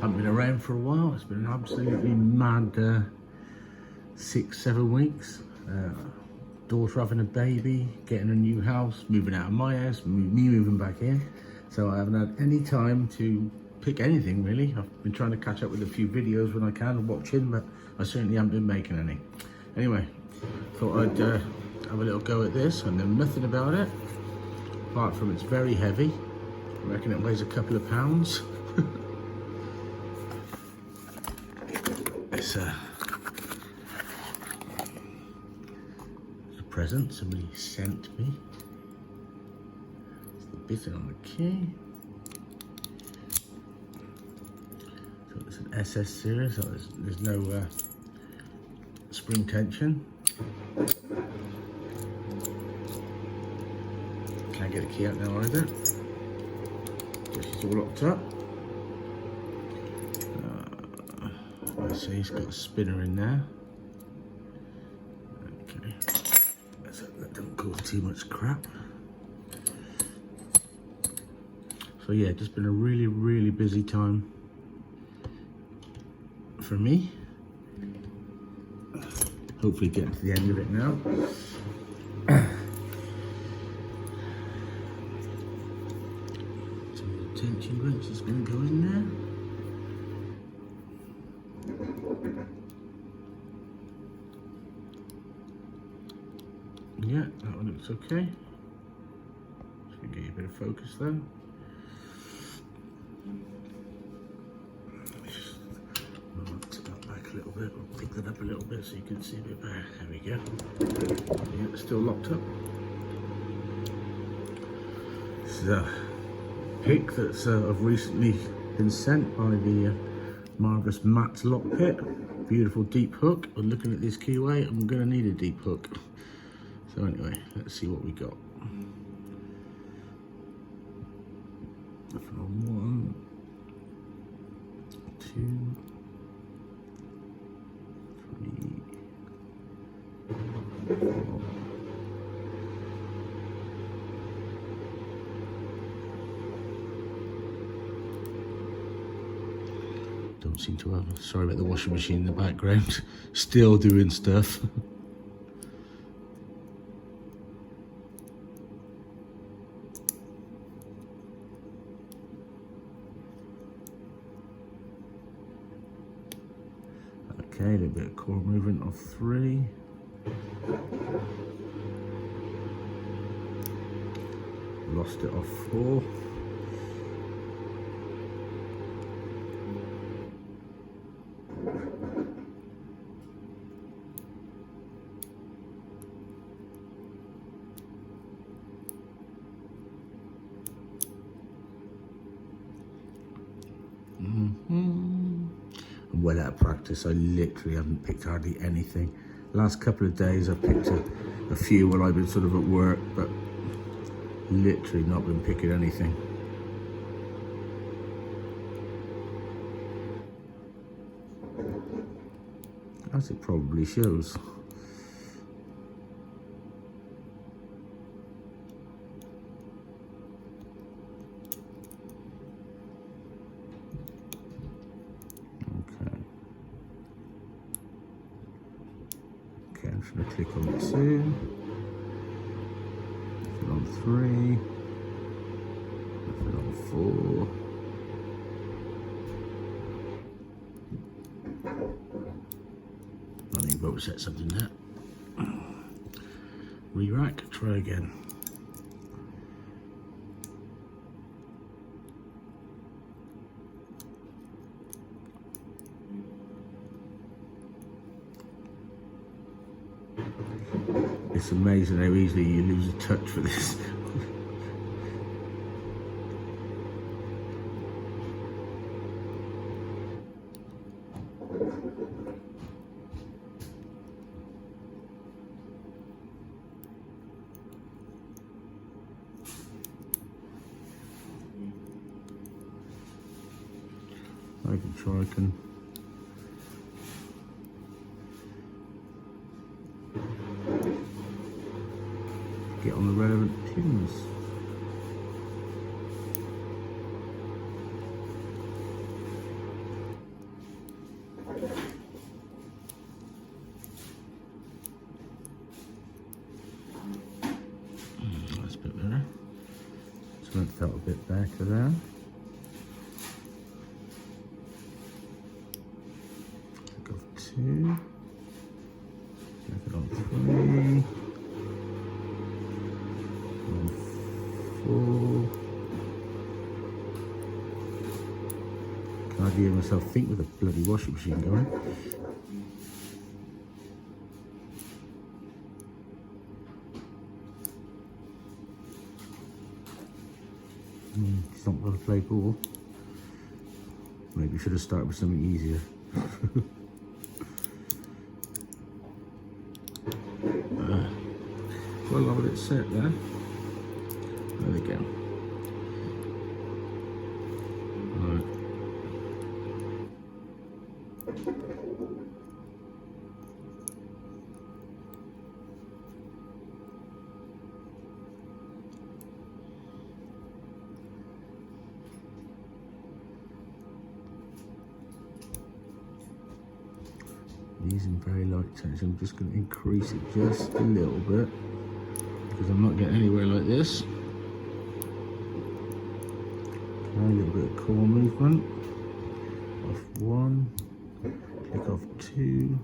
haven't been around for a while. It's been an absolutely mad 6-7 weeks. Daughter having a baby, getting a new house, moving out of my house, me moving back in. So I haven't had any time to pick anything really. I've been trying to catch up with a few videos when I can, watching, but I certainly haven't been making any. Anyway, thought I'd have a little go at this. I know nothing about it, apart from it's very heavy. I reckon it weighs a couple of pounds. It's a present somebody sent me. It's the bit on the key. So it's an SS series, so there's no spring tension. Can't get the key out now either. This is all locked up. Let's see, it's got a spinner in there. Okay, that don't cause too much crap. So yeah, just been a really busy time for me. Hopefully getting to the end of it now. Some tension wrench is going to go in there. Yeah, that one looks okay. Just gonna get you a bit of focus there. Just tip that back a little bit, or pick that up a little bit so you can see a bit better. There we go. Yeah, it's still locked up. This is a pick that's I've recently been sent by the marvellous Matt's Lock Pit. Beautiful deep hook. But looking at this keyway, I'm gonna need a deep hook. So anyway, let's see what we got. From 1, 2, 3, 4. Don't seem to have. Sorry about the washing machine in the background. Still doing stuff. Okay, a little bit of core movement of 3. Lost it off 4. I'm well out of practice. I literally haven't picked hardly anything. Last couple of days I've picked a few while I've been sort of at work, but literally not been picking anything. As it probably shows. Okay, I'm just going to click on 2, nothing on 3, nothing on 4. I think you've overset something there. Re-rack, try again. It's amazing how easily you lose a touch for this. I can try, I can get on the relevant pins. That felt a bit better there. Click off 2. Click it on 3. On 4. Can't hear myself think with a bloody washing machine going. He's not going to play ball. Maybe should have started with something easier. Well, I'll let it set there. There we go. Right. Using very light tension, I'm just going to increase it just a little bit because I'm not getting anywhere like this. A little bit of core movement. Off 1, click off 2,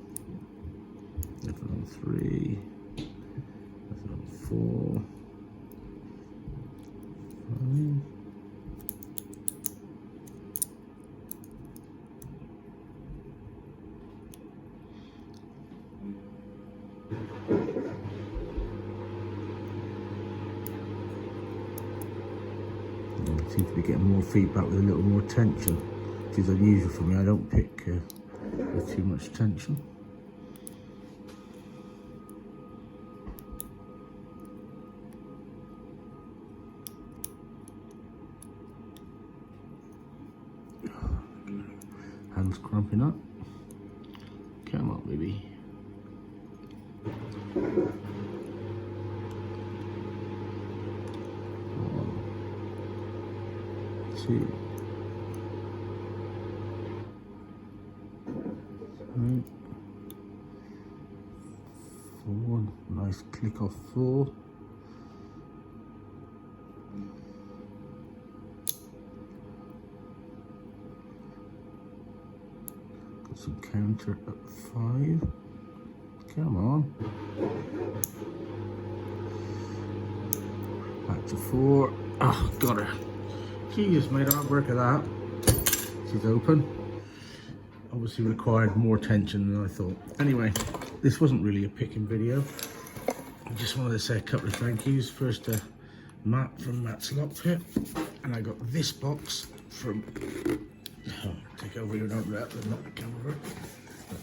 left it on 3, left it on 4, 5. I seem to be getting more feedback with a little more tension, which is unusual for me. I don't pick with too much tension. Hands cramping up. Come on, baby. 2, 3, 4. Nice click off 4. Got some counter at 5. Come on. Back to 4. Oh, got her. She just made hard work of that. She's open. Obviously required more tension than I thought. Anyway, this wasn't really a picking video. I just wanted to say a couple of thank yous. First to Matt from Matt's Lock Pit. And I got this box from, take over your note wrap, but not the camera.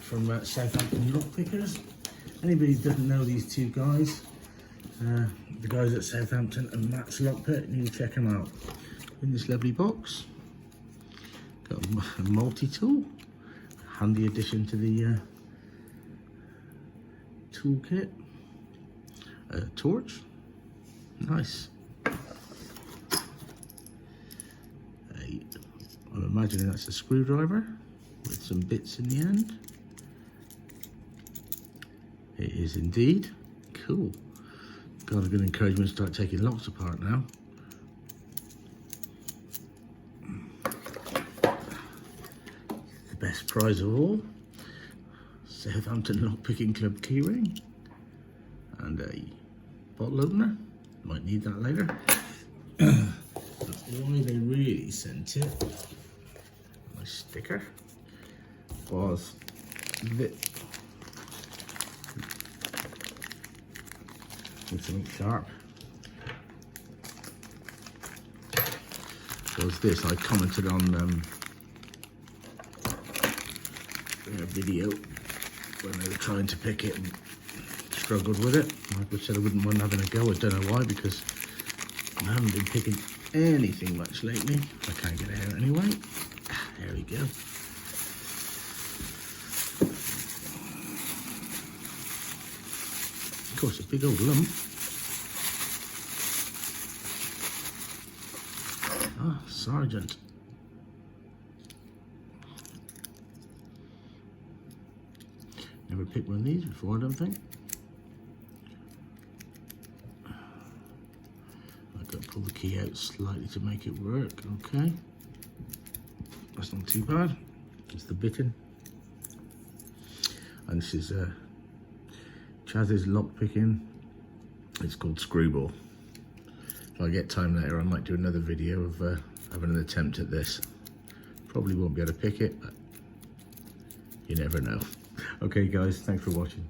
From Southampton Lock Pickers. Anybody who doesn't know these two guys, the guys at Southampton and Matt's Lock Pit, you need to check them out. In this lovely box, got a multi-tool, handy addition to the toolkit. A torch, nice. I'm imagining that's a screwdriver with some bits in the end. It is indeed. Cool. God, I'm going to encourage me to start taking locks apart now. Best prize of all, Southampton Lockpicking Club keyring and a bottle opener. Might need that later. Why they really sent it, my sticker, was this. Need something sharp. Was this? I commented on a video when they were trying to pick it and struggled with it. I said I wouldn't mind having a go. I don't know why, because I haven't been picking anything much lately. I can't get it out anyway. There we go. Of course, a big old lump. Ah, Sergeant. Never picked one of these before, I don't think. I've got to pull the key key out slightly to make it work. Okay, that's not too bad. It's the bitten. And this is Chaz's lock picking. It's called Screwball. If I get time later, I might do another video of having an attempt at this. Probably won't be able to pick it, but you never know. Okay guys, thanks for watching.